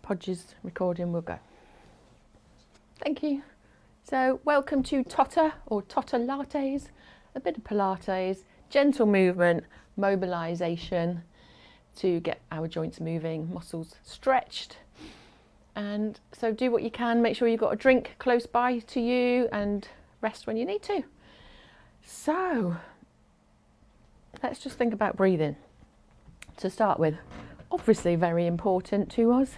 Podge's recording will go. Thank you. So welcome to Totter or Totter lattes, a bit of Pilates, gentle movement, mobilisation to get our joints moving, muscles stretched. And so do what you can, make sure you've got a drink close by to you and rest when you need to. So let's just think about breathing to start with. Obviously very important to us.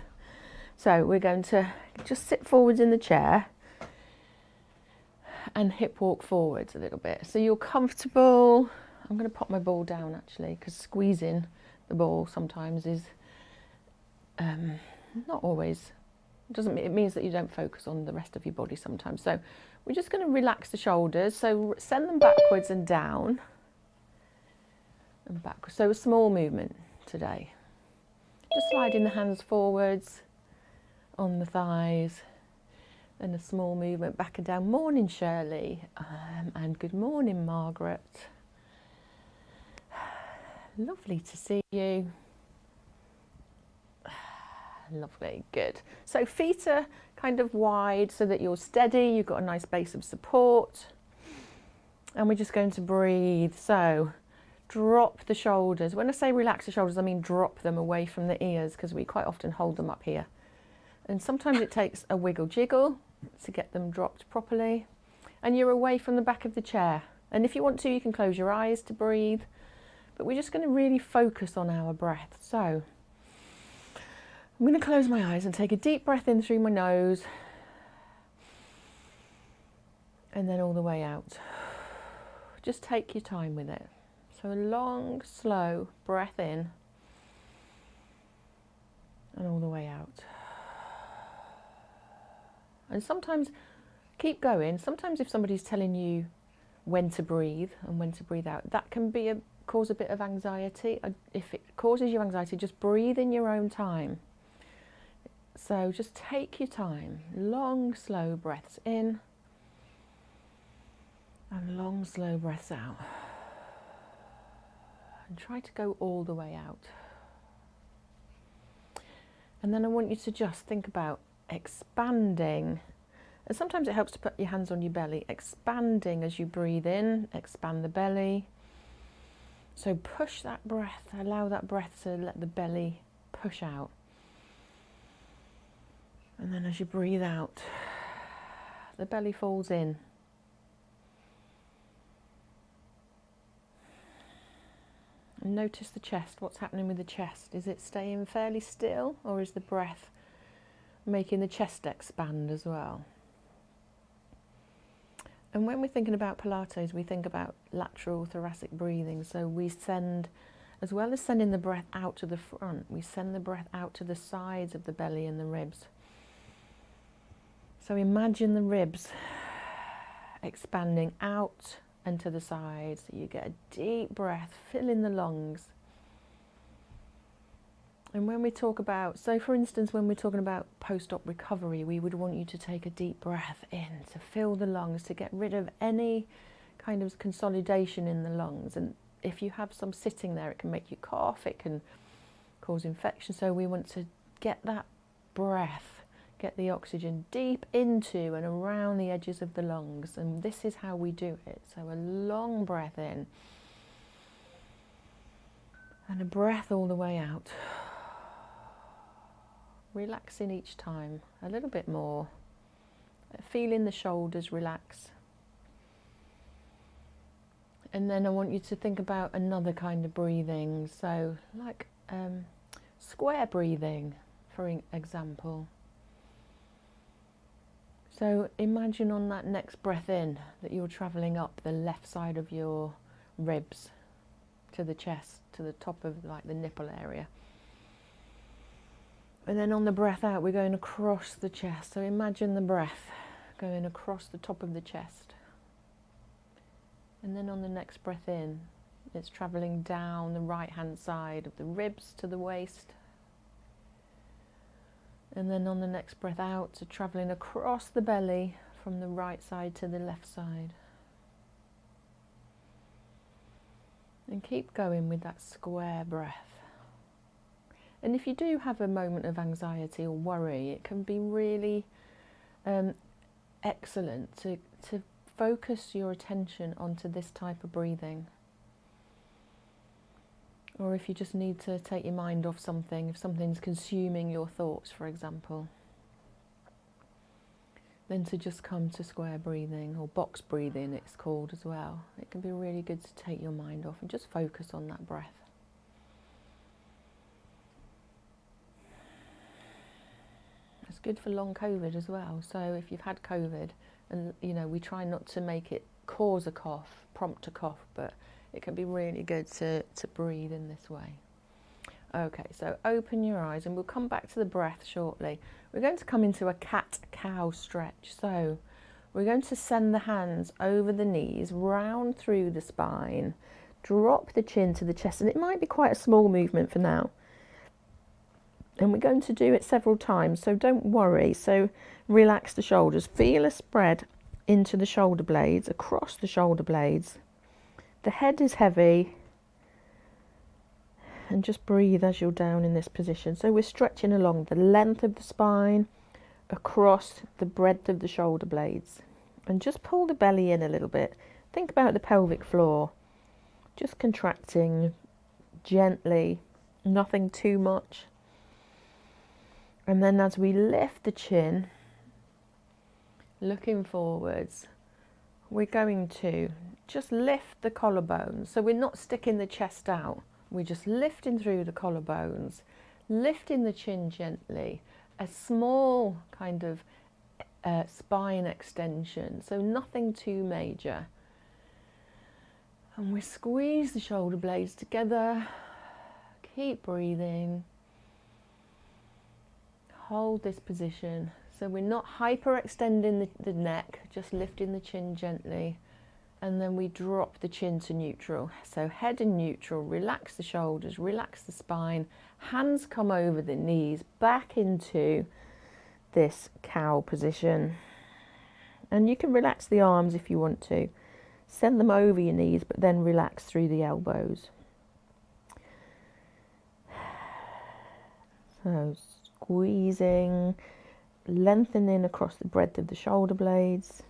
So we're going to just sit forwards in the chair and hip walk forwards a little bit. So you're comfortable. I'm going to pop my ball down actually, because squeezing the ball sometimes is not always, it means that you don't focus on the rest of your body sometimes. So we're just going to relax the shoulders. So send them backwards and down and backwards. So a small movement today. Just sliding the hands forwards on the thighs and a small movement back and down. Morning Shirley and good morning Margaret. Lovely to see you. Lovely, good. So feet are kind of wide so that you're steady, you've got a nice base of support. And we're just going to breathe. So drop the shoulders. When I say relax the shoulders, I mean drop them away from the ears, because we quite often hold them up here. And sometimes it takes a wiggle jiggle to get them dropped properly. And you're away from the back of the chair. And if you want to, you can close your eyes to breathe. But we're just going to really focus on our breath. So I'm going to close my eyes and take a deep breath in through my nose. And then all the way out. Just take your time with it. So a long, slow breath in and all the way out. And sometimes, keep going. Sometimes if somebody's telling you when to breathe and when to breathe out, that can be cause a bit of anxiety. If it causes you anxiety, just breathe in your own time. So just take your time. Long, slow breaths in and long, slow breaths out. And try to go all the way out. And then I want you to just think about expanding. And sometimes it helps to put your hands on your belly. Expanding as you breathe in, expand the belly. So push that breath, allow that breath to let the belly push out. And then as you breathe out, the belly falls in. And notice the chest. What's happening with the chest? Is it staying fairly still, or is the breath making the chest expand as well? And when we're thinking about Pilates, we think about lateral thoracic breathing. So we send, as well as sending the breath out to the front, we send the breath out to the sides of the belly and the ribs. So imagine the ribs expanding out and to the sides. You get a deep breath, fill in the lungs. And when we talk about, so for instance, when we're talking about post-op recovery, we would want you to take a deep breath in to fill the lungs, to get rid of any kind of consolidation in the lungs. And if you have some sitting there, it can make you cough, it can cause infection. So we want to get that breath, get the oxygen deep into and around the edges of the lungs. And this is how we do it. So a long breath in and a breath all the way out. Relaxing each time a little bit more, feeling the shoulders relax. And then I want you to think about another kind of breathing, so like square breathing, for example. So imagine on that next breath in that you're travelling up the left side of your ribs to the chest, to the top of like the nipple area. And then on the breath out, we're going across the chest. So imagine the breath going across the top of the chest. And then on the next breath in, it's travelling down the right-hand side of the ribs to the waist. And then on the next breath out, so travelling across the belly from the right side to the left side. And keep going with that square breath. And if you do have a moment of anxiety or worry, it can be really excellent to focus your attention onto this type of breathing. Or if you just need to take your mind off something, if something's consuming your thoughts, for example, then to just come to square breathing, or box breathing it's called as well. It can be really good to take your mind off and just focus on that breath. It's good for long COVID as well. So if you've had COVID, and you know, we try not to make it cause a cough, prompt a cough, but it can be really good to breathe in this way. Okay, so open your eyes, and we'll come back to the breath shortly. We're going to come into a cat-cow stretch. So we're going to send the hands over the knees, round through the spine, drop the chin to the chest, and it might be quite a small movement for now. And we're going to do it several times, so don't worry. So relax the shoulders, feel a spread into the shoulder blades, across the shoulder blades. The head is heavy, and just breathe as you're down in this position. So we're stretching along the length of the spine, across the breadth of the shoulder blades, and just pull the belly in a little bit. Think about the pelvic floor, just contracting gently, nothing too much. And then as we lift the chin, looking forwards, we're going to just lift the collarbones. So we're not sticking the chest out. We're just lifting through the collarbones, lifting the chin gently, a small kind of spine extension, so nothing too major. And we squeeze the shoulder blades together, keep breathing, hold this position. So we're not hyperextending the neck, just lifting the chin gently. And then we drop the chin to neutral. So head in neutral, relax the shoulders, relax the spine, hands come over the knees, back into this cow position. And you can relax the arms if you want to. Send them over your knees, but then relax through the elbows. So squeezing, lengthening across the breadth of the shoulder blades.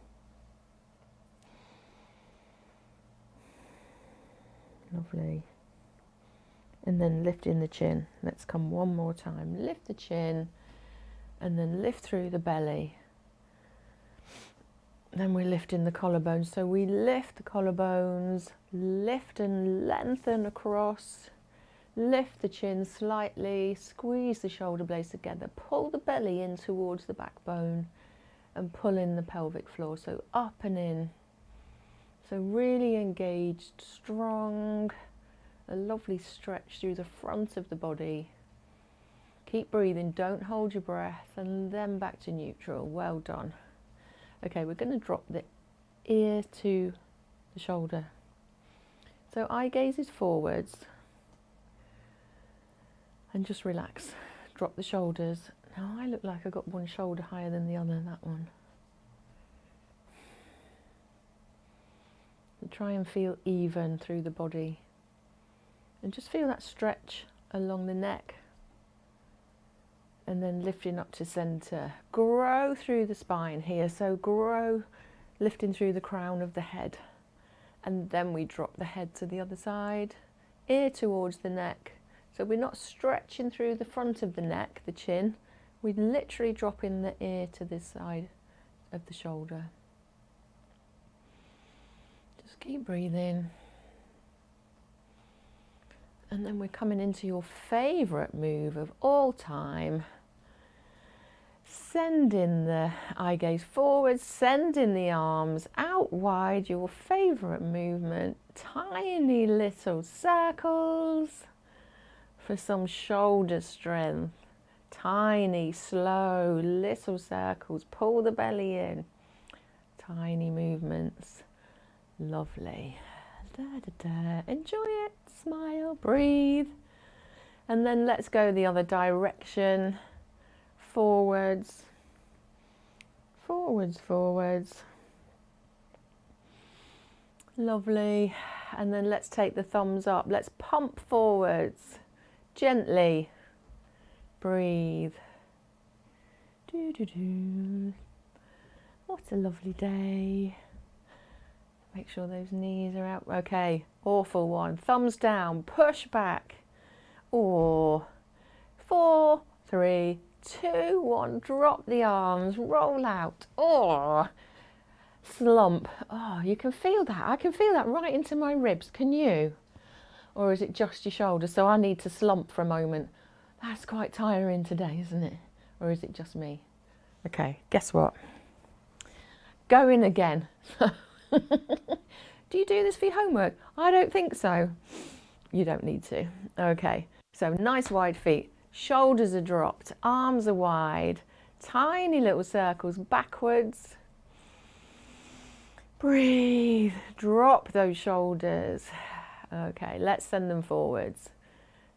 Lovely. And then lifting the chin. Let's come one more time. Lift the chin and then lift through the belly. Then we're lifting the collarbones. So we lift the collarbones, lift and lengthen across. Lift the chin slightly, squeeze the shoulder blades together, pull the belly in towards the backbone and pull in the pelvic floor. So up and in. So really engaged, strong, a lovely stretch through the front of the body. Keep breathing, don't hold your breath, and then back to neutral. Well done. Okay, we're going to drop the ear to the shoulder. So eye gaze is forwards, and just relax. Drop the shoulders. Now I look like I got one shoulder higher than the other, that one. And try and feel even through the body. And just feel that stretch along the neck. And then lifting up to center. Grow through the spine here. So grow, lifting through the crown of the head. And then we drop the head to the other side. Ear towards the neck. So we're not stretching through the front of the neck, the chin. We're literally dropping the ear to this side of the shoulder. Just keep breathing. And then we're coming into your favourite move of all time. Sending the eye gaze forward, sending the arms out wide, your favourite movement. Tiny little circles for some shoulder strength. Tiny, slow, little circles. Pull the belly in. Tiny movements. Lovely. Da, da, da. Enjoy it. Smile. Breathe. And then let's go the other direction. Forwards. Forwards, forwards. Lovely. And then let's take the thumbs up. Let's pump forwards. Gently. breathe. What a lovely day. Make sure those knees are out. Okay, awful one. Thumbs down, push back. Or 4, 3, 2, 1. Drop the arms, roll out. Or slump. Oh, you can feel that. I can feel that right into my ribs. Can you? Or is it just your shoulders? So I need to slump for a moment. That's quite tiring today, isn't it? Or is it just me? Okay, guess what? Go in again. Do you do this for your homework? I don't think so. You don't need to. Okay, so nice wide feet. Shoulders are dropped. Arms are wide. Tiny little circles backwards. Breathe. Drop those shoulders. Okay, let's send them forwards.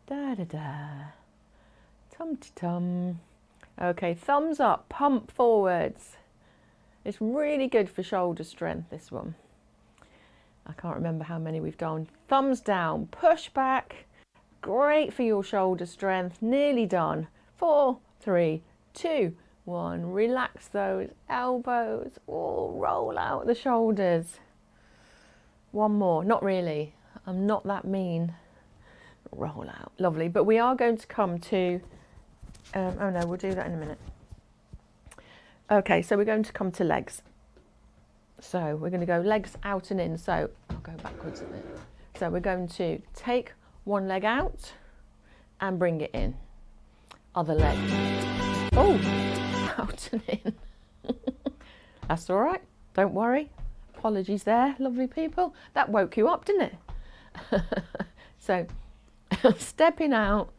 Da-da-da. Tum-ti-tum. Okay, thumbs up, pump forwards. It's really good for shoulder strength, this one. I can't remember how many we've done. Thumbs down, push back. Great for your shoulder strength. Nearly done. 4, 3, 2, 1. Relax those elbows. Oh, roll out the shoulders. One more. Not really. I'm not that mean. Roll out. Lovely. But we are going to come to... oh no, we'll do that in a minute. Okay, so we're going to come to legs. So we're going to go legs out and in. So I'll go backwards a bit. So we're going to take one leg out and bring it in. Other leg. Oh, out and in. That's all right. Don't worry. Apologies there, lovely people. That woke you up, didn't it? So stepping out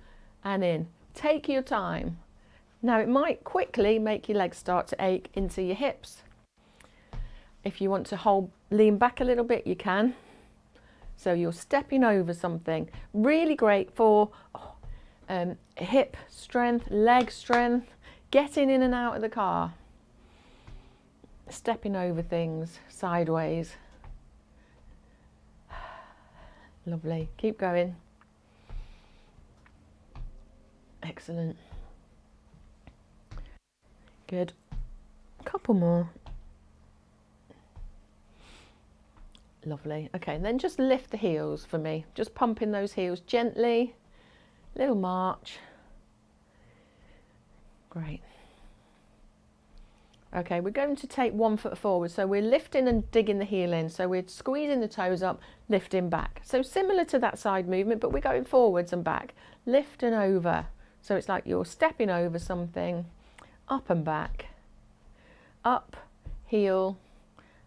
and in. Take your time. Now it might quickly make your legs start to ache into your hips. If you want to lean back a little bit, you can. So you're stepping over something. Really great for hip strength, leg strength, getting in and out of the car. Stepping over things, sideways. Lovely. Keep going. Excellent. Good. Couple more. Lovely. Okay, and then just lift the heels for me. Just pumping those heels gently. Little march. Great. Okay, we're going to take 1 foot forward. So we're lifting and digging the heel in. So we're squeezing the toes up, lifting back. So similar to that side movement, but we're going forwards and back. Lift and over. So it's like you're stepping over something. Up and back. Up, heel,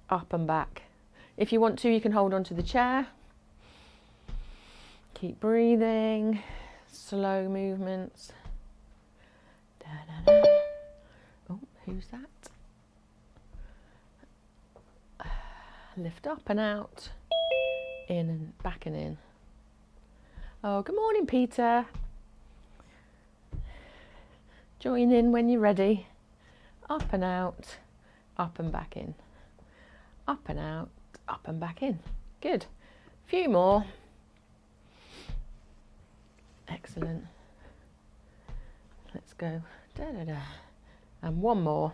up and back. If you want to, you can hold on to the chair. Keep breathing. Slow movements. Da, da, da. Oh, who's that? Lift up and out. In and back and in. Oh, good morning, Peter. Join in when you're ready. Up and out. Up and back in. Up and out. Up and back in. Good. Few more. Excellent. Let's go. Da, da, da. And one more.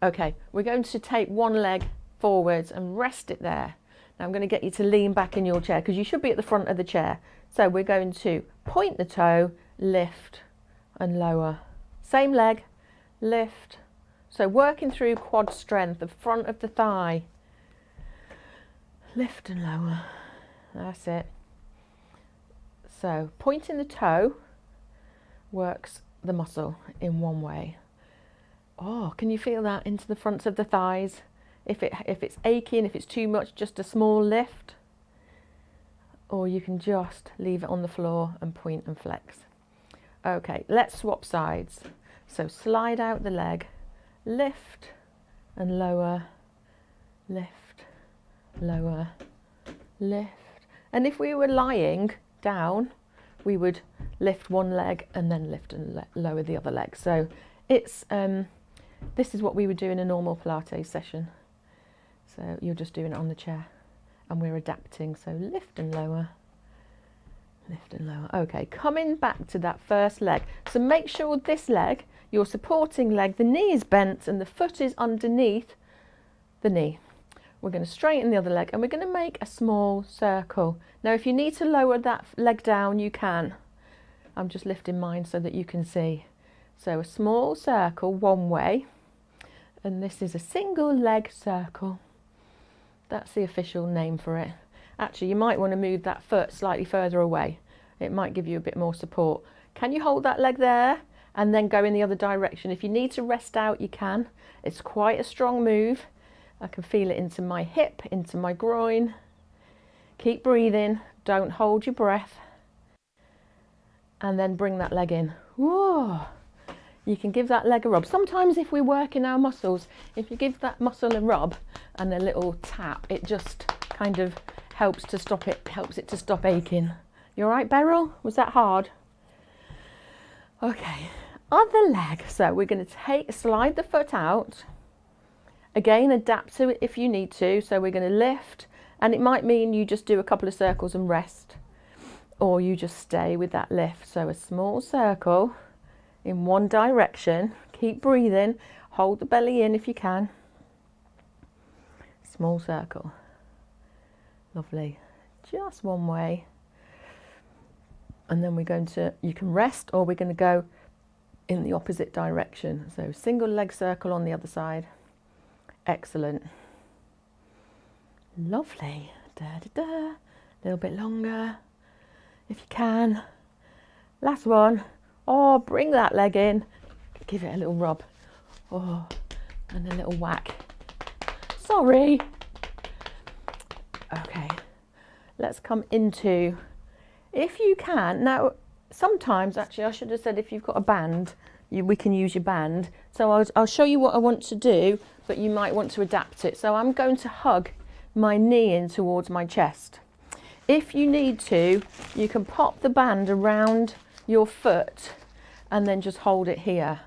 Okay, we're going to take one leg forwards and rest it there. Now I'm going to get you to lean back in your chair because you should be at the front of the chair. So we're going to point the toe, lift and lower. Same leg, lift. So working through quad strength, the front of the thigh. Lift and lower. That's it. So pointing the toe works the muscle in one way. Oh, can you feel that into the fronts of the thighs? If it's aching, if it's too much, just a small lift. Or you can just leave it on the floor and point and flex. Okay, let's swap sides. So slide out the leg, lift and lower, lift, lower, lift. And if we were lying down, we would lift one leg and then lift and lower the other leg. So it's this is what we would do in a normal Pilates session. So you're just doing it on the chair and we're adapting. So lift and lower, Lift and lower. Okay, coming back to that first leg. So make sure this leg, your supporting leg, the knee is bent and the foot is underneath the knee. We're going to straighten the other leg and we're going to make a small circle. Now if you need to lower that leg down, you can. I'm just lifting mine so that you can see. So a small circle one way, and this is a single leg circle. That's the official name for it. Actually, you might want to move that foot slightly further away. It might give you a bit more support. Can you hold that leg there and then go in the other direction? If you need to rest out, you can. It's quite a strong move. I can feel it into my hip, into my groin. Keep breathing. Don't hold your breath. And then bring that leg in. Whoa. You can give that leg a rub. Sometimes if we're working our muscles, if you give that muscle a rub and a little tap, it just kind of helps it to stop aching. You all right, Beryl? Was that hard? Okay, other leg. So we're going to slide the foot out. Again, adapt to it if you need to. So we're going to lift, and it might mean you just do a couple of circles and rest, or you just stay with that lift. So a small circle in one direction. Keep breathing. Hold the belly in if you can. Small circle. Lovely. Just one way. And then we're going to, you can rest, or we're going to go in the opposite direction. So single leg circle on the other side. Excellent. Lovely. Da, da, da. A little bit longer if you can. Last one. Oh, bring that leg in. Give it a little rub. Oh, and a little whack. Sorry. Okay, let's come into, if you can, now sometimes, actually I should have said if you've got a band, we can use your band. So I'll show you what I want to do, but you might want to adapt it. So I'm going to hug my knee in towards my chest. If you need to, you can pop the band around your foot and then just hold it here.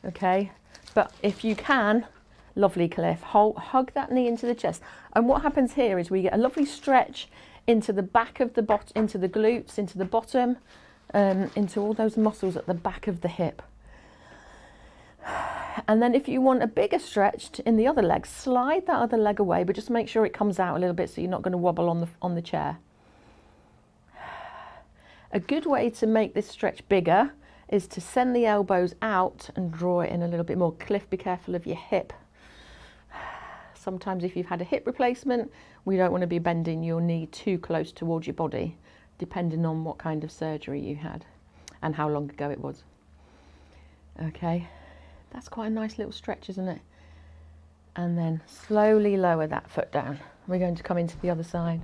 Okay, but if you can, lovely, Cliff, hug that knee into the chest. And what happens here is we get a lovely stretch into the back of the into the glutes, into the bottom, into all those muscles at the back of the hip. And then if you want a bigger stretch in the other leg, slide that other leg away, but just make sure it comes out a little bit so you're not going to wobble on the chair. A good way to make this stretch bigger is to send the elbows out and draw it in a little bit more. Cliff, be careful of your hip. Sometimes if you've had a hip replacement, we don't want to be bending your knee too close towards your body, depending on what kind of surgery you had and how long ago it was. Okay, that's quite a nice little stretch, isn't it? And then slowly lower that foot down. We're going to come into the other side.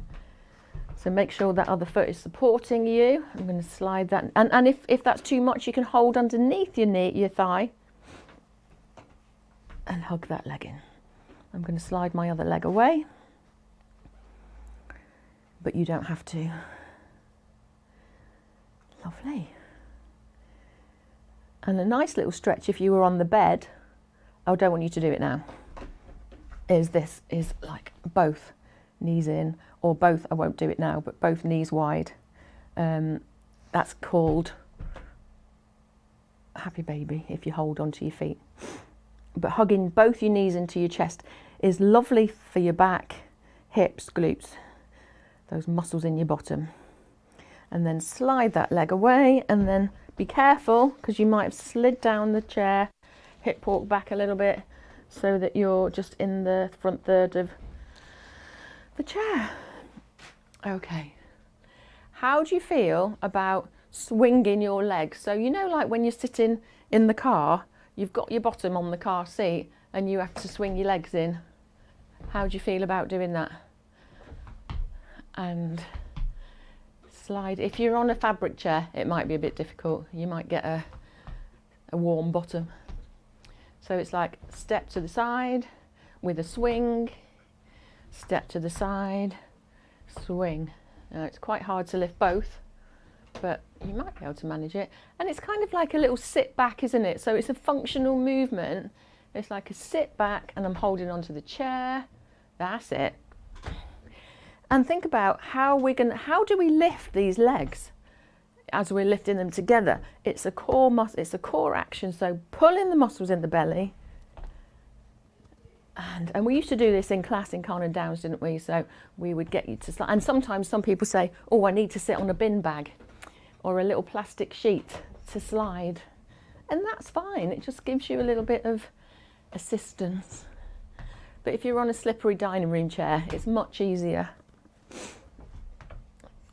So make sure that other foot is supporting you. I'm going to slide that. And if that's too much, you can hold underneath your knee, your thigh, and hug that leg in. I'm going to slide my other leg away, but you don't have to. Lovely. And a nice little stretch if you were on the bed, I don't want you to do it now, is like both knees in, or both, I won't do it now, but both knees wide. That's called happy baby if you hold onto your feet. But hugging both your knees into your chest is lovely for your back, hips, glutes, those muscles in your bottom. And then slide that leg away, and then be careful because you might have slid down the chair, hip walk back a little bit so that you're just in the front third of the chair. Okay. How do you feel about swinging your legs? So you know, like when you're sitting in the car, you've got your bottom on the car seat and you have to swing your legs in. How do you feel about doing that? And slide. If you're on a fabric chair, it might be a bit difficult. You might get a warm bottom. So it's like step to the side with a swing, step to the side, swing. Now it's quite hard to lift both, but you might be able to manage it. And it's kind of like a little sit back, isn't it? So it's a functional movement. It's like a sit back and I'm holding onto the chair. That's it. And think about how do we lift these legs as we're lifting them together? It's a core muscle, it's a core action. So pulling the muscles in the belly. And we used to do this in class in Carn and Downs, didn't we? So we would get you to slide. And sometimes some people say, oh, I need to sit on a bin bag or a little plastic sheet to slide. And that's fine. It just gives you a little bit of assistance. But if you're on a slippery dining room chair, it's much easier.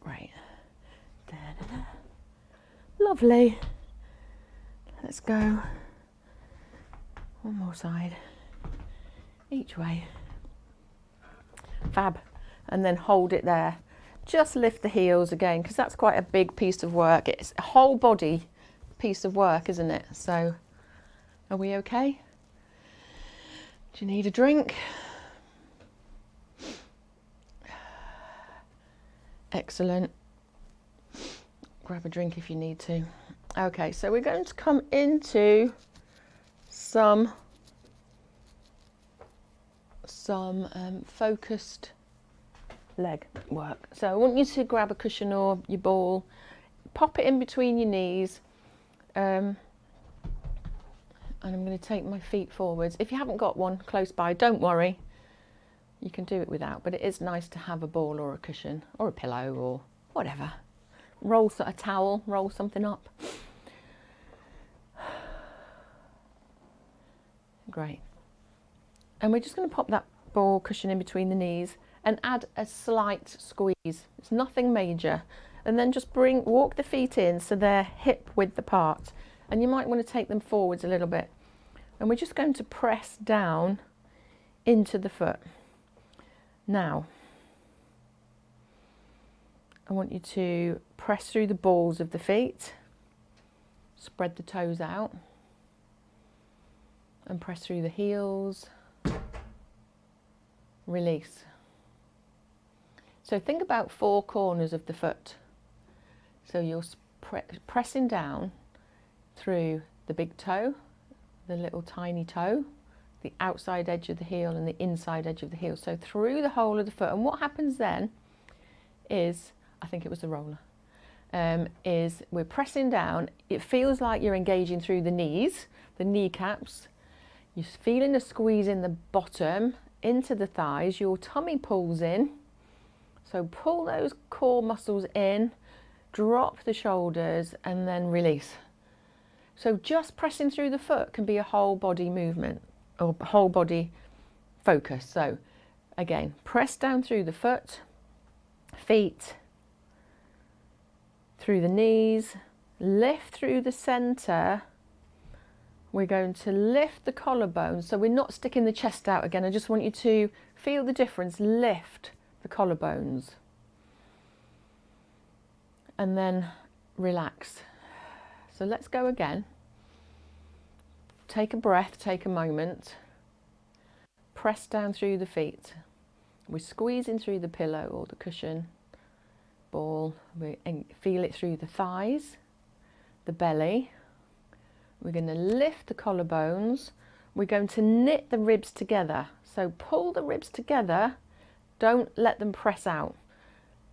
Great. Da-da-da. Lovely. Let's go. One more side. Each way. Fab. And then hold it there. Just lift the heels again, because that's quite a big piece of work. It's a whole body piece of work, isn't it? So, are we okay? Do you need a drink? Excellent. Grab a drink if you need to. Okay, so we're going to come into some focused leg work. So I want you to grab a cushion or your ball, pop it in between your knees, and I'm going to take my feet forwards. If you haven't got one close by, don't worry, you can do it without, but it is nice to have a ball or a cushion or a pillow or whatever. Roll a towel, roll something up. Great. And we're just going to pop that ball cushion in between the knees and add a slight squeeze. It's nothing major. And then just walk the feet in so they're hip width apart. And you might want to take them forwards a little bit. And we're just going to press down into the foot. Now, I want you to press through the balls of the feet, spread the toes out, and press through the heels. Release. So think about 4 corners of the foot. So you're pressing down through the big toe, the little tiny toe, the outside edge of the heel and the inside edge of the heel. So through the whole of the foot. And what happens then is, I think it was the roller, is we're pressing down. It feels like you're engaging through the knees, the kneecaps. You're feeling a squeeze in the bottom into the thighs. Your tummy pulls in. So pull those core muscles in, drop the shoulders and then release. So just pressing through the foot can be a whole body movement or whole body focus. So again, press down through the foot, feet, through the knees, lift through the center. We're going to lift the collarbone. So we're not sticking the chest out again. I just want you to feel the difference. Lift the collarbones. And then relax. So let's go again. Take a breath, take a moment. Press down through the feet. We're squeezing through the pillow or the cushion, ball. We feel it through the thighs, the belly. We're going to lift the collarbones. We're going to knit the ribs together. So pull the ribs together. Don't let them press out.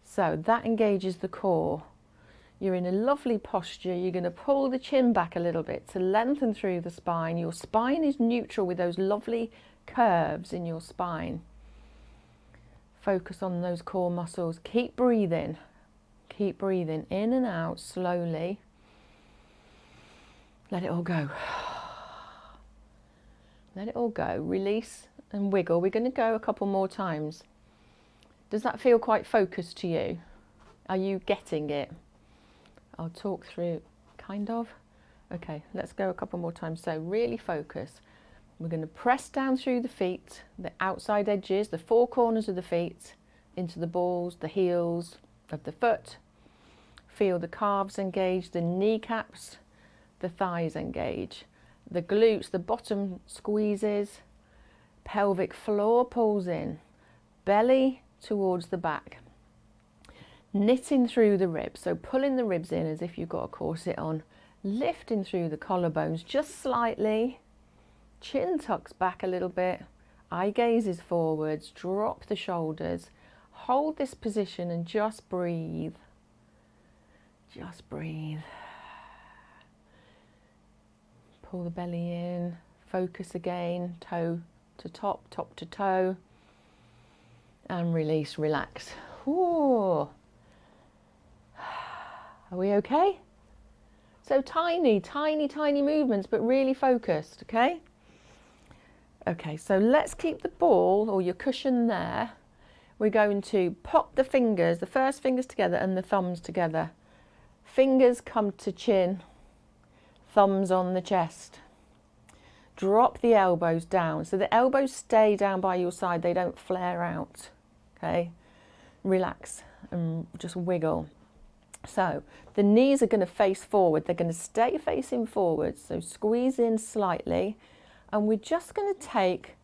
So that engages the core. You're in a lovely posture. You're going to pull the chin back a little bit to lengthen through the spine. Your spine is neutral with those lovely curves in your spine. Focus on those core muscles. Keep breathing. Keep breathing in and out slowly. Let it all go. Let it all go. Release and wiggle. We're going to go a couple more times. Does that feel quite focused to you? Are you getting it? I'll talk through, kind of. Okay, let's go a couple more times. So really focus. We're going to press down through the feet, the outside edges, the 4 corners of the feet, into the balls, the heels of the foot. Feel the calves engage, the kneecaps, the thighs engage, the glutes, the bottom squeezes, pelvic floor pulls in, belly towards the back, knitting through the ribs, so pulling the ribs in as if you've got a corset on, lifting through the collarbones just slightly, chin tucks back a little bit, eye gazes forwards, drop the shoulders, Hold this position and just breathe. Just breathe. Pull the belly in, focus again, toe to top, top to toe, and release, relax. Ooh. Are we okay? So tiny, tiny, tiny movements, but really focused, okay? Okay, so let's keep the ball or your cushion there. We're going to pop the fingers, the first fingers together and the thumbs together. Fingers come to chin, thumbs on the chest. Drop the elbows down. So the elbows stay down by your side, they don't flare out, okay? Relax and just wiggle. So the knees are going to face forward, they're going to stay facing forward, so squeeze in slightly, and we're just going to take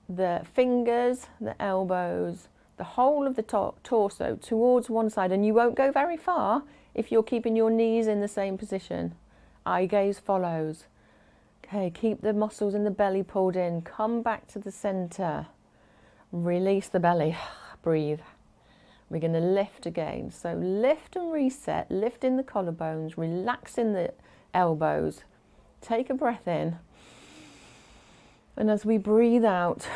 the fingers, the elbows, the whole of the torso towards one side, and you won't go very far if you're keeping your knees in the same position. Eye gaze follows. Okay, keep the muscles in the belly pulled in, come back to the center, release the belly, breathe. We're going to lift again. So lift and reset, lift in the collarbones, relax in the elbows. Take a breath in. And as we breathe out,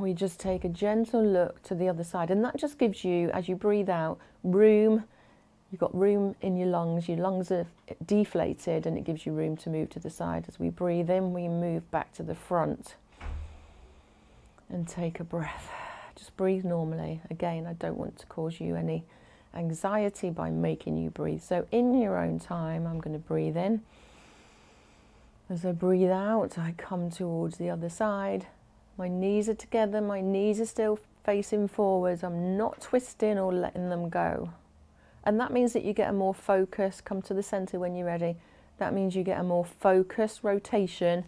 we just take a gentle look to the other side. And that just gives you, as you breathe out, room. You've got room in your lungs are deflated, and it gives you room to move to the side. As we breathe in, we move back to the front. And take a breath. Just breathe normally. Again, I don't want to cause you any anxiety by making you breathe. So in your own time, I'm going to breathe in. As I breathe out, I come towards the other side. My knees are together, my knees are still facing forwards. I'm not twisting or letting them go. And that means that you get a more focused, come to the center when you're ready. That means you get a more focused rotation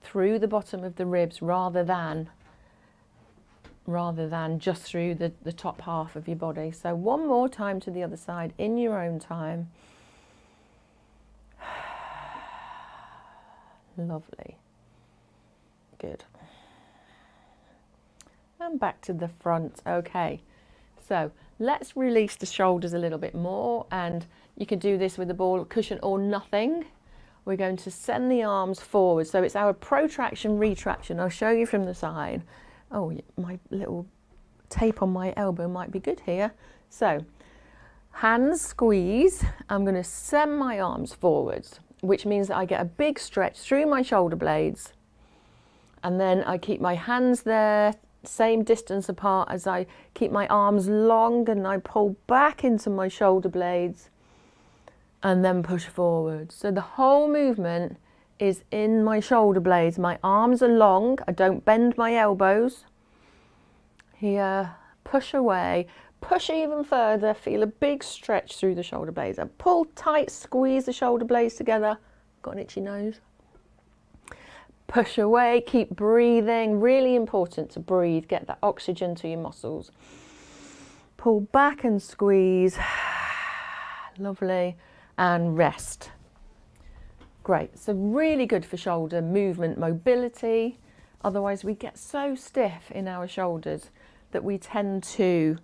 through the bottom of the ribs rather than just through the top half of your body. So one more time to the other side in your own time. Lovely. Good. And back to the front. Okay, so let's release the shoulders a little bit more, and you can do this with a ball, cushion or nothing. We're going to send the arms forward. So it's our protraction, retraction. I'll show you from the side. Oh, my little tape on my elbow might be good here. So, hands squeeze. I'm going to send my arms forwards, which means that I get a big stretch through my shoulder blades. And then I keep my hands there, same distance apart as I keep my arms long, and I pull back into my shoulder blades and then push forward. So the whole movement is in my shoulder blades. My arms are long, I don't bend my elbows. Here, push away, push even further, feel a big stretch through the shoulder blades. And pull tight, squeeze the shoulder blades together. Got an itchy nose. Push away, keep breathing. Really important to breathe, get that oxygen to your muscles. Pull back and squeeze. Lovely. And rest. Great, so really good for shoulder movement, mobility. Otherwise we get so stiff in our shoulders that we tend to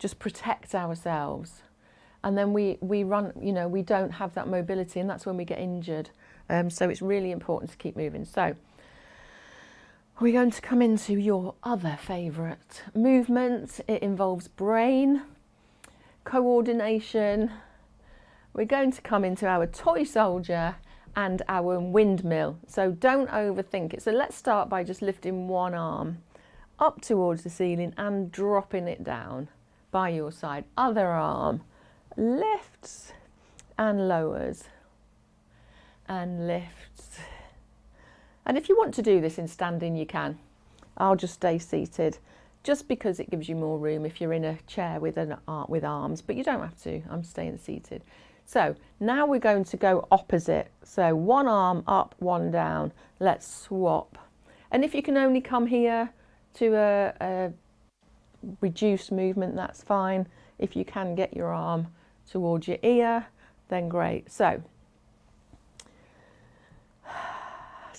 just protect ourselves. And then we run, you know, we don't have that mobility, and that's when we get injured. So it's really important to keep moving. So we're going to come into your other favourite movement. It involves brain, coordination. We're going to come into our toy soldier and our windmill. So don't overthink it. So let's start by just lifting one arm up towards the ceiling and dropping it down by your side. Other arm lifts and lowers and lifts. And if you want to do this in standing, you can. I'll just stay seated just because it gives you more room if you're in a chair with arms, but you don't have to. I'm staying seated. So now we're going to go opposite. So one arm up, one down. Let's swap. And if you can only come here to a reduced movement, that's fine. If you can get your arm towards your ear, then great. So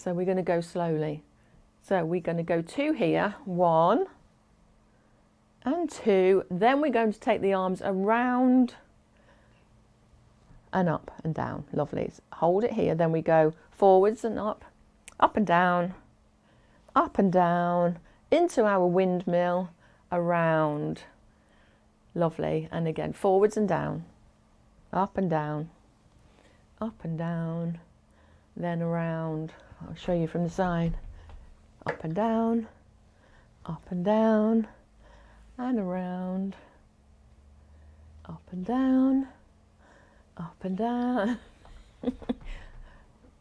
we're going to go slowly. So we're going to go two here, 1, and 2. Then we're going to take the arms around and up and down. Lovely. Hold it here. Then we go forwards and up and down, into our windmill, around. Lovely. And again, forwards and down, up and down, then around. I'll show you from the side. Up and down, and around, up and down,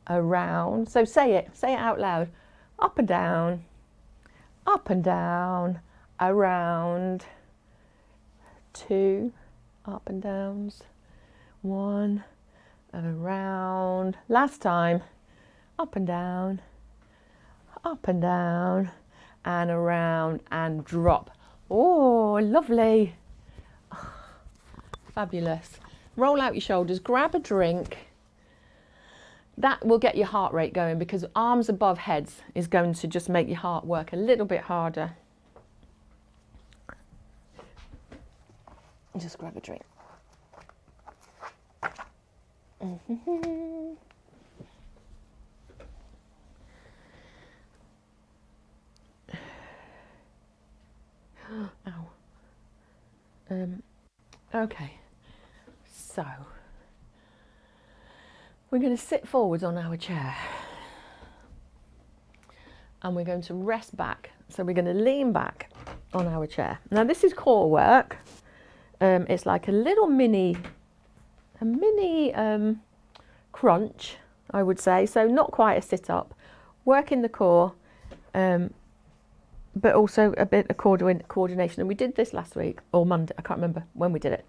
around. So say it out loud. Up and down, around. 2 up and downs, 1 and around. Last time. Up and down, and around, and drop. Oh, lovely. Oh, fabulous. Roll out your shoulders, grab a drink. That will get your heart rate going, because arms above heads is going to just make your heart work a little bit harder. Just grab a drink. Ow. Okay, so we're going to sit forward on our chair and we're going to rest back. So we're going to lean back on our chair. Now this is core work. It's like a little mini crunch, I would say. So not quite a sit up, working the core, but also a bit of coordination. And we did this last week or Monday, I can't remember when we did it.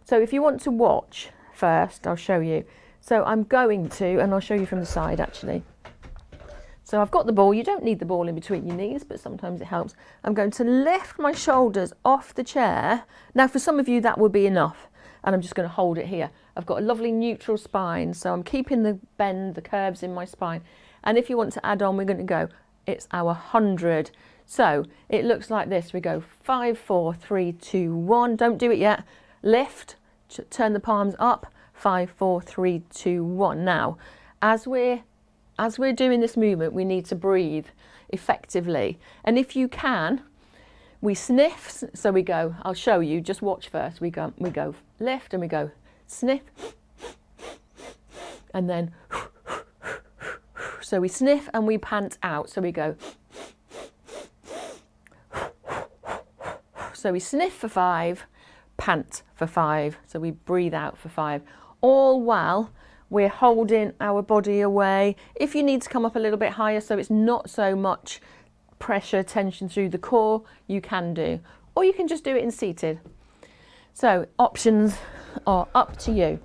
So if you want to watch first, I'll show you. So I'm going to, and I'll show you from the side actually. So I've got the ball. You don't need the ball in between your knees, but sometimes it helps. I'm going to lift my shoulders off the chair. Now for some of you that will be enough, and I'm just going to hold it here. I've got a lovely neutral spine, so I'm keeping the bend, the curves in my spine. And if you want to add on, we're going to go, it's our 100. So it looks like this. We go 5, 4, 3, 2, 1. Don't do it yet. Lift, turn the palms up, 5, 4, 3, 2, 1. Now, as we're doing this movement, we need to breathe effectively. And if you can, we sniff. So we go, I'll show you, just watch first. We go lift and we go sniff. And then, so we sniff and we pant out. So we go, so we sniff for 5, pant for 5. So we breathe out for 5. All while we're holding our body away. If you need to come up a little bit higher so it's not so much pressure, tension through the core, you can do. Or you can just do it in seated. So options are up to you.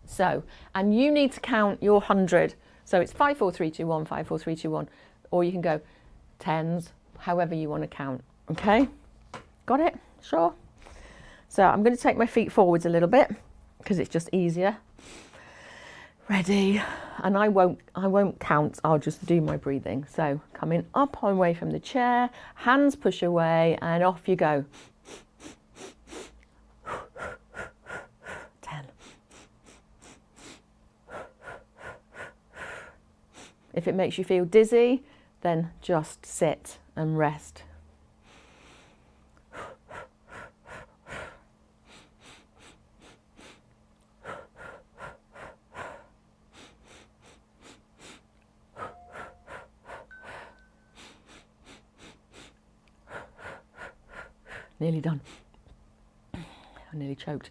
So, and you need to count your 100. So it's 5, 4, 3, 2, 1, 5, 4, 3, 2, 1. Or you can go 10s, however you want to count. Okay? Got it? Sure? So I'm going to take my feet forwards a little bit because it's just easier. Ready, and I won't count, I'll just do my breathing. So coming up away from the chair, hands push away, and off you go. 10. If it makes you feel dizzy, then just sit and rest. Nearly done. I nearly choked.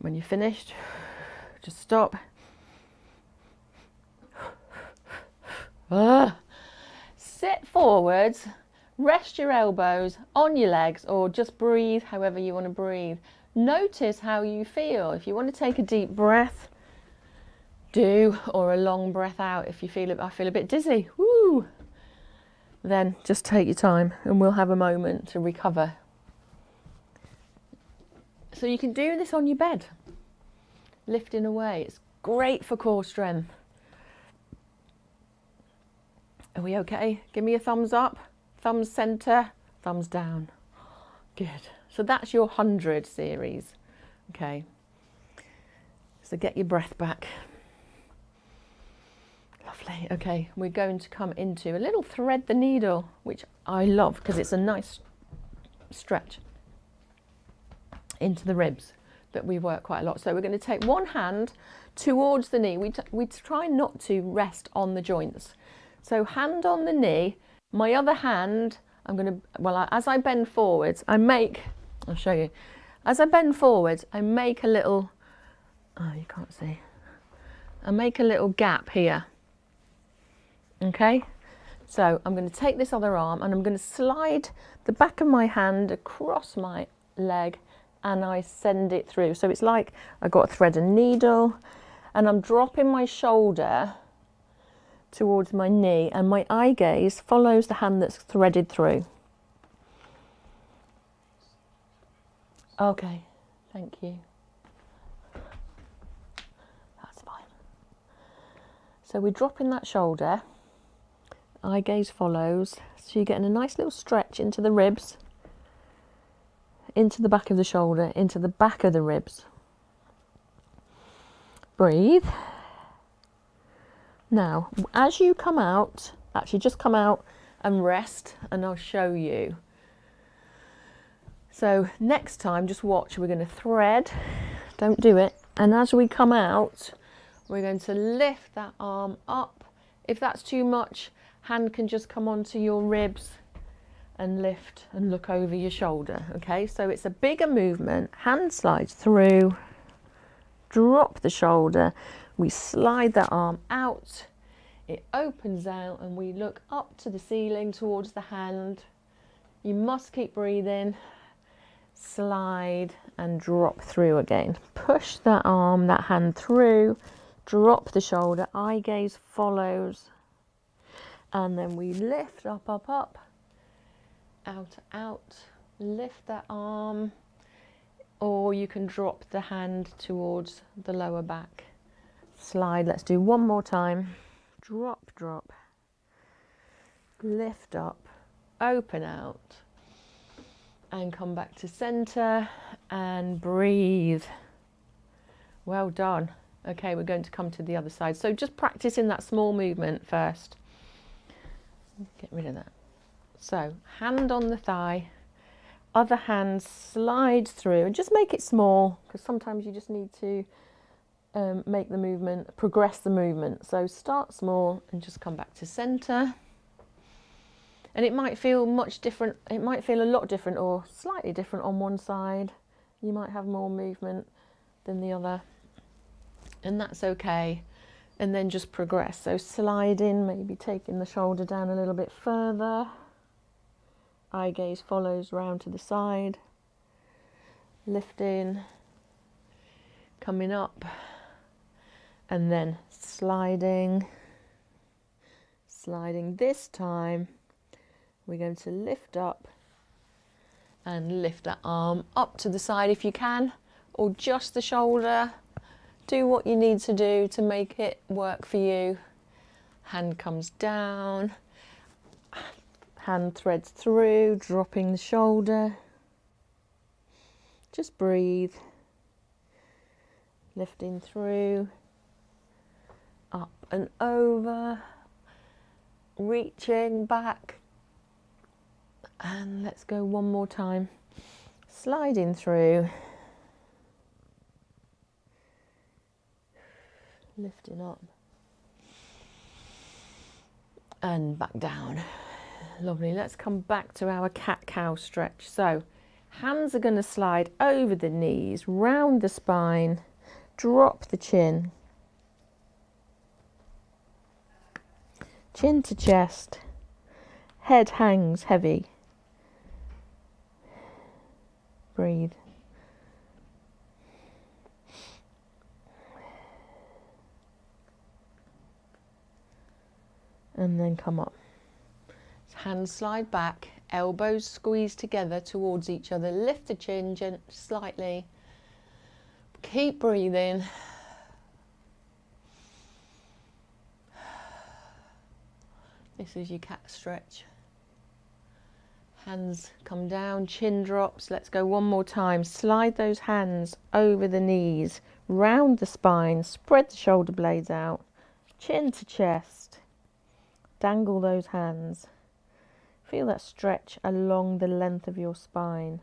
When you're finished, just stop. Sit forwards, rest your elbows on your legs, or just breathe however you want to breathe. Notice how you feel. If you want to take a deep breath, do, or a long breath out. If you feel it, I feel a bit dizzy, woo, then just take your time and we'll have a moment to recover. So you can do this on your bed. lifting away. It's great for core strength. Are we okay? Give me a thumbs up, thumbs center, thumbs down. Good. So that's your 100 series. Okay. So get your breath back. Lovely. Okay, we're going to come into a little thread the needle, which I love because it's a nice stretch into the ribs that we work quite a lot. So we're going to take one hand towards the knee. We try not to rest on the joints. So hand on the knee, my other hand, I'm going to, well, as I bend forwards, I'll show you. As I bend forwards, I make a little, oh, you can't see. I make a little gap here. Okay, so I'm going to take this other arm and I'm going to slide the back of my hand across my leg and I send it through. So it's like I've got a thread and needle and I'm dropping my shoulder towards my knee and my eye gaze follows the hand that's threaded through. Okay, thank you. That's fine. So we're dropping that shoulder. Eye gaze follows, so you're getting a nice little stretch into the ribs, into the back of the shoulder, into the back of the ribs. Breathe. Now, as you come out, actually just come out and rest, and I'll show you. So next time, just watch, we're going to thread, don't do it, and as we come out, we're going to lift that arm up. If that's too much, hand can just come onto your ribs and lift and look over your shoulder. Okay, so it's a bigger movement. Hand slides through, drop the shoulder, we slide that arm out, it opens out and we look up to the ceiling towards the hand. You must keep breathing. Slide and drop through again. Push that arm, that hand through, drop the shoulder, eye gaze follows. And then we lift up, up, up, out, out, lift that arm, or you can drop the hand towards the lower back. Slide, let's do one more time. Drop, drop, lift up, open out, and come back to center and breathe. Well done. Okay, we're going to come to the other side. So just practicing that small movement first. Get rid of that. So hand on the thigh, other hand slides through, and just make it small because sometimes you just need to make the movement, progress the movement. So start small and just come back to center. And it might feel much different, it might feel a lot different or slightly different on one side. You might have more movement than the other, and that's okay. And then just progress. So sliding, maybe taking the shoulder down a little bit further. Eye gaze follows round to the side. Lifting, coming up, and then sliding. Sliding this time. We're going to lift up and lift that arm up to the side if you can, or just the shoulder. Do what you need to do to make it work for you. Hand comes down, hand threads through, dropping the shoulder. Just breathe. Lifting through, up and over, reaching back. And let's go one more time. Sliding through. Lifting up and back down. Lovely. Let's come back to our cat-cow stretch. So hands are going to slide over the knees, round the spine, drop the chin, chin to chest, head hangs heavy. Breathe. And then come up. Hands slide back, elbows squeeze together towards each other. Lift the chin slightly. Keep breathing. This is your cat stretch. Hands come down, chin drops. Let's go one more time. Slide those hands over the knees, round the spine, spread the shoulder blades out, chin to chest. Dangle those hands. Feel that stretch along the length of your spine.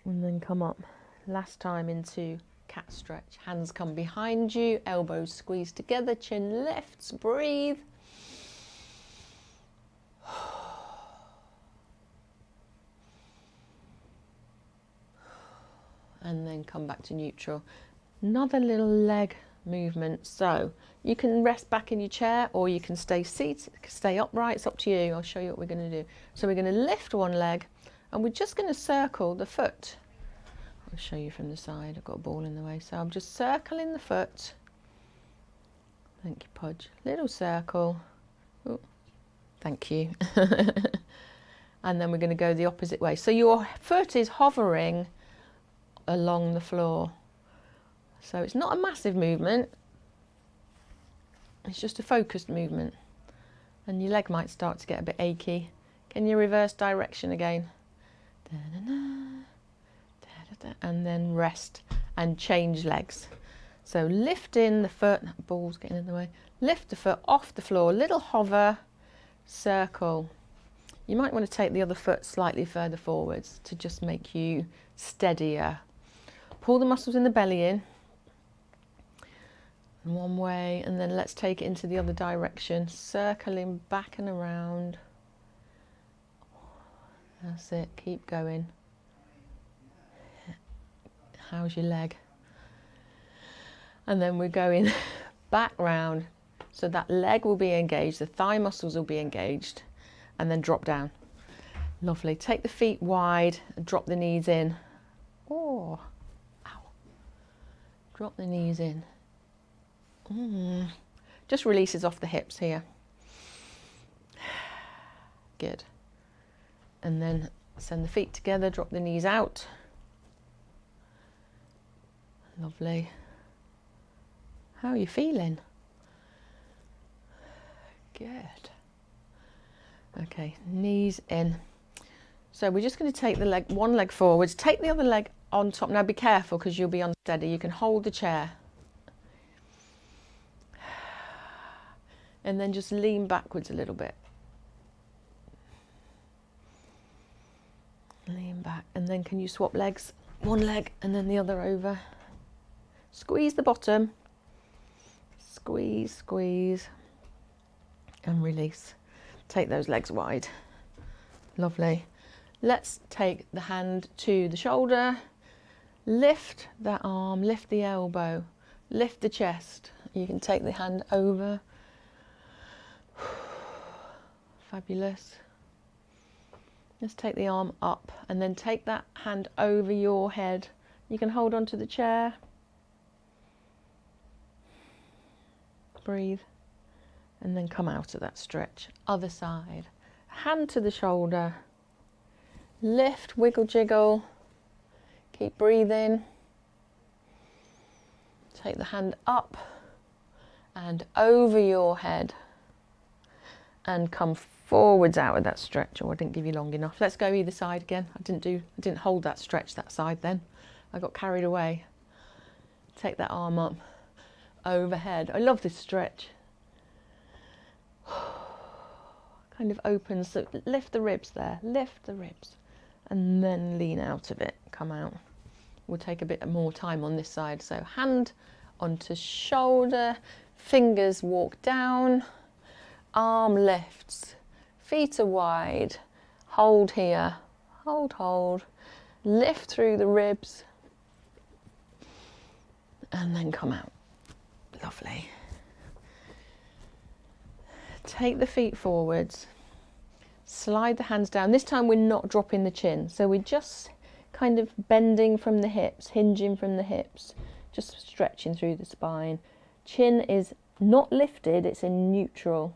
And then come up. Last time into cat stretch. Hands come behind you, elbows squeeze together, chin lifts, breathe. And then come back to neutral. Another little leg movement. So you can rest back in your chair or you can stay seated, stay upright. It's up to you. I'll show you what we're going to do. So we're going to lift one leg and we're just going to circle the foot. I'll show you from the side. I've got a ball in the way. So I'm just circling the foot. Thank you, Podge. Little circle. Ooh, thank you. And then we're going to go the opposite way. So your foot is hovering along the floor. So it's not a massive movement. It's just a focused movement. And your leg might start to get a bit achy. Can you reverse direction again? And then rest and change legs. So lift in the foot, that ball's getting in the way. Lift the foot off the floor, little hover, circle. You might want to take the other foot slightly further forwards to just make you steadier. Pull the muscles in the belly in one way, and then let's take it into the other direction, circling back and around. That's it, keep going. How's your leg? And then we're going back round, so that leg will be engaged, the thigh muscles will be engaged, and then drop down. Lovely. Take the feet wide and drop the knees in. Oh, ow. Drop the knees in. Just releases off the hips here. Good. And then send the feet together, drop the knees out. Lovely. How are you feeling? Good. Okay, knees in. So we're just going to take the leg, one leg forwards, take the other leg on top. Now be careful because you'll be unsteady. You can hold the chair. And then just lean backwards a little bit. Lean back. And then can you swap legs? One leg and then the other over. Squeeze the bottom. Squeeze, squeeze. And release. Take those legs wide. Lovely. Let's take the hand to the shoulder. Lift that arm, lift the elbow, lift the chest. You can take the hand over. Fabulous. Just take the arm up and then take that hand over your head. You can hold on to the chair. Breathe. And then come out of that stretch. Other side. Hand to the shoulder. Lift, wiggle, jiggle. Keep breathing. Take the hand up and over your head. And come forwards out of that stretch. Oh, I didn't give you long enough. Let's go either side again. I didn't hold that stretch that side then. I got carried away. Take that arm up. Overhead. I love this stretch. Kind of opens, so lift the ribs there, lift the ribs, and then lean out of it, come out. We'll take a bit more time on this side. So hand onto shoulder, fingers walk down, arm lifts, feet are wide, hold here, hold, lift through the ribs, and then come out. Lovely. Take the feet forwards, slide the hands down. This time we're not dropping the chin, so we're just kind of bending from the hips, hinging from the hips, just stretching through the spine. Chin is not lifted, it's in neutral,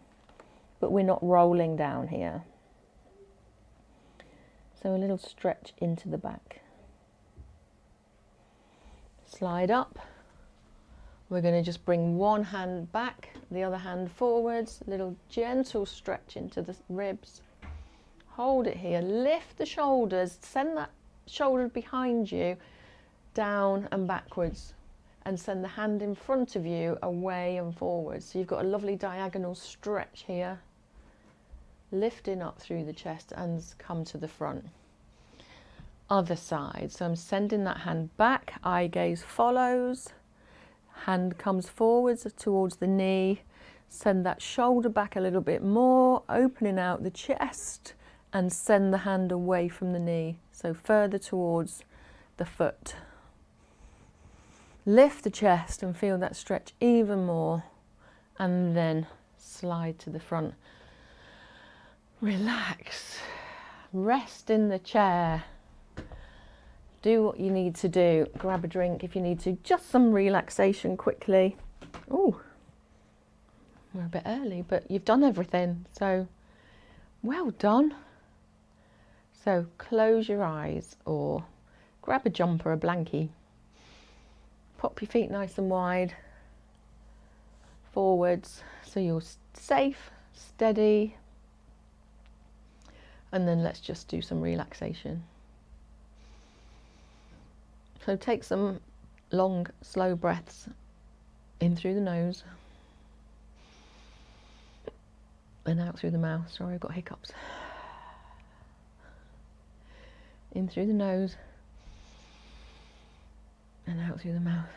but we're not rolling down here. So a little stretch into the back. Slide up, We're going to just bring one hand back, the other hand forwards, a little gentle stretch into the ribs. Hold it here, lift the shoulders, send that shoulder behind you down and backwards, and send the hand in front of you away and forwards. So you've got a lovely diagonal stretch here, lifting up through the chest and come to the front. Other side, so I'm sending that hand back, eye gaze follows, hand comes forwards towards the knee, send that shoulder back a little bit more, opening out the chest, and send the hand away from the knee, so further towards the foot. Lift the chest and feel that stretch even more, and then slide to the front. Relax, rest in the chair. Do what you need to do. Grab a drink if you need to. Just some relaxation quickly. Oh, we're a bit early, but you've done everything. So, well done. So, close your eyes or grab a jumper, a blankie. Pop your feet nice and wide. Forwards, so you're safe, steady. And then let's just do some relaxation. So take some long, slow breaths in through the nose and out through the mouth. Sorry, I've got hiccups. In through the nose and out through the mouth.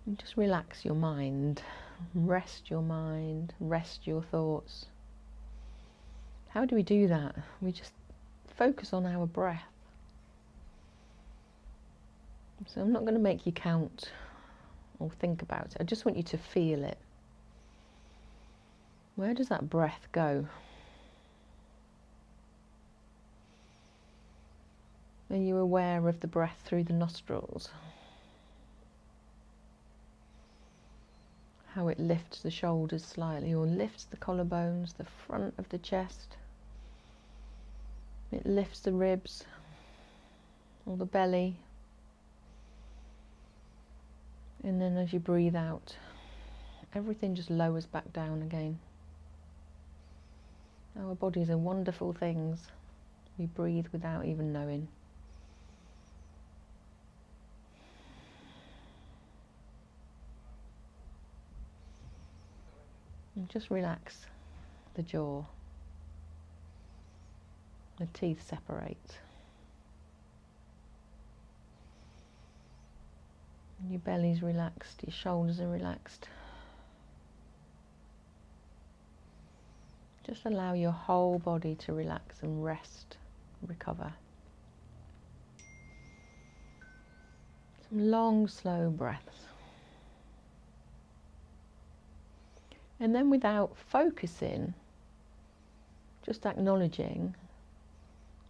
And just relax your mind, rest your mind, rest your thoughts. How do we do that? We just focus on our breath. So I'm not going to make you count or think about it. I just want you to feel it. Where does that breath go? Are you aware of the breath through the nostrils? How it lifts the shoulders slightly or lifts the collarbones, the front of the chest. It lifts the ribs or the belly. And then as you breathe out, everything just lowers back down again. Our bodies are wonderful things. We breathe without even knowing. And just relax the jaw. The teeth separate. Your belly's relaxed, your shoulders are relaxed. Just allow your whole body to relax and rest, recover. Some long, slow breaths. And then without focusing, just acknowledging,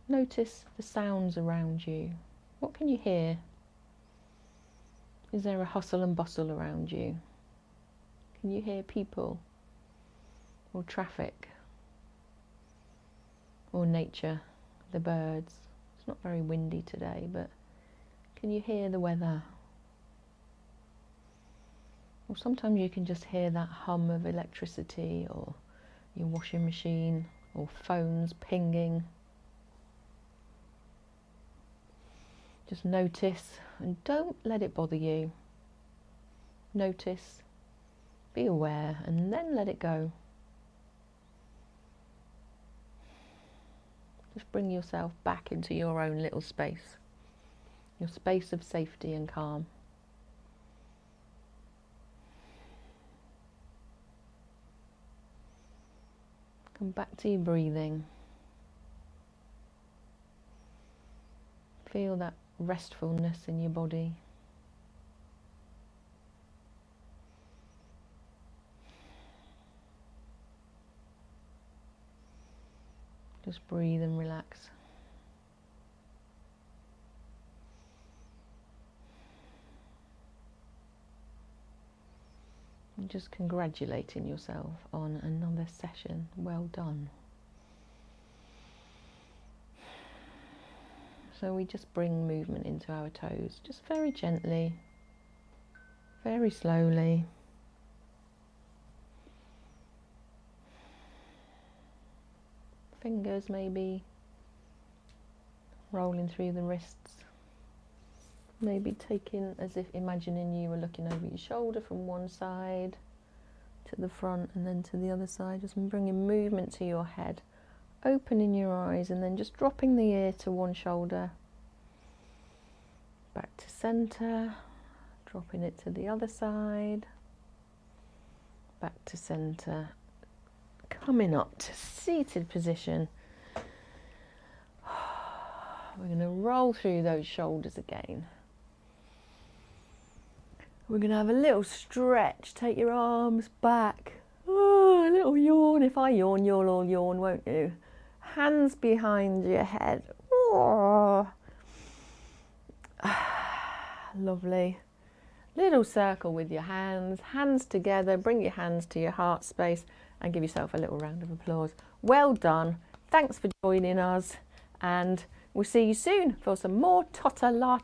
notice the sounds around you. What can you hear? Is there a hustle and bustle around you? Can you hear people or traffic or nature, the birds? It's not very windy today, but can you hear the weather? Or sometimes you can just hear that hum of electricity or your washing machine or phones pinging. Just notice and don't let it bother you. Notice, be aware, and then let it go. Just bring yourself back into your own little space, your space of safety and calm. Come back to your breathing. Feel that restfulness in your body. Just breathe and relax. And just congratulating yourself on another session. Well done. So we just bring movement into our toes, just very gently, very slowly. Fingers maybe rolling through the wrists. Maybe taking, as if imagining you were looking over your shoulder from one side to the front and then to the other side, just bringing movement to your head, opening your eyes and then just dropping the ear to one shoulder, back to center, dropping it to the other side, back to center, coming up to seated position. We're going to roll through those shoulders again. We're going to have a little stretch. Take your arms back. Oh, a little yawn. If I yawn, you'll all yawn, won't you? Hands behind your head. Oh. Lovely. Little circle with your hands. Hands together. Bring your hands to your heart space and give yourself a little round of applause. Well done. Thanks for joining us. And we'll see you soon for some more Totter latte